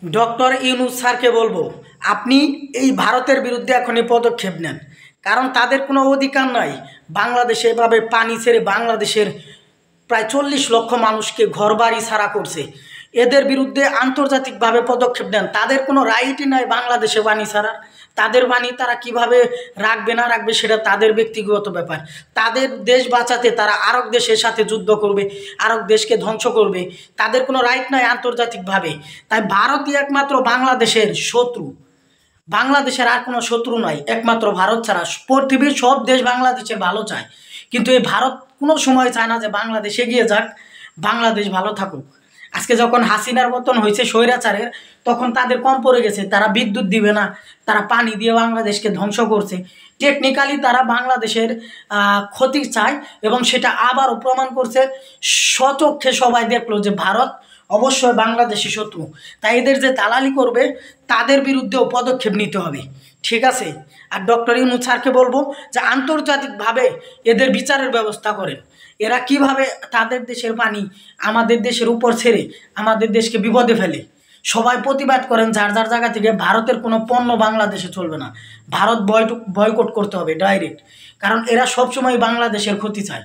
Doctor Yunus স্যারকে বলবো, আপনি এই ভারতের বিরুদ্ধে এখনই পদক্ষেপ নেন। কারণ তাদের কোনো অধিকার নাই বাংলাদেশে এভাবে পানি ছেড়ে বাংলাদেশের প্রায় 40 লক্ষ মানুষকে ঘরবাড়ি ছাড়া করছে। এদের বিরুদ্ধে আন্তর্জাতিকভাবে পদক্ষেপ নেন। তাদের কোনো রাইটই নাই বাংলাদেশে পানি ছাড়া। তাদের পানি তারা কিভাবে রাখবে না রাখবে সেটা তাদের ব্যক্তিগত ব্যাপার। তাদের দেশ বাঁচাতে তারা আরেক দেশের সাথে যুদ্ধ করবে, আরেক দেশকে ধ্বংস করবে। তাদের কোনো রাইট নাই আন্তর্জাতিকভাবে। তাই ভারতই একমাত্র বাংলাদেশের শত্রু। বাংলাদেশের আর কোনো শত্রু নয়, একমাত্র ভারত ছাড়া। পৃথিবীর সব দেশ বাংলাদেশের ভালো চায়, কিন্তু এই ভারত কোনো সময় চায় না যে বাংলাদেশ এগিয়ে যাক, বাংলাদেশ ভালো থাকুক। আজকে যখন হাসিনার পতন হয়েছে স্বৈরাচারের, তখন তাদের কম পড়ে গেছে। তারা বিদ্যুৎ দিবে না, তারা পানি দিয়ে বাংলাদেশকে ধ্বংস করছে। টেকনিক্যালি তারা বাংলাদেশের ক্ষতি চায়, এবং সেটা আবারও প্রমাণ করছে। স্বচক্ষে সবাই দেখলো যে ভারত অবশ্যই বাংলাদেশি শত্রু। তাই এদের যে দালালি করবে তাদের বিরুদ্ধেও পদক্ষেপ নিতে হবে, ঠিক আছে? আর ডক্টর ইউনূস স্যারকে বলবো যে আন্তর্জাতিকভাবে এদের বিচারের ব্যবস্থা করেন। এরা কিভাবে তাদের দেশের পানি আমাদের দেশের উপর ছেড়ে আমাদের দেশকে বিপদে ফেলে। সবাই প্রতিবাদ করেন যার যার জায়গা থেকে। ভারতের কোনো পণ্য বাংলাদেশে চলবে না, ভারত বয়কট করতে হবে ডাইরেক্ট। কারণ এরা সবসময় বাংলাদেশের ক্ষতি চায়।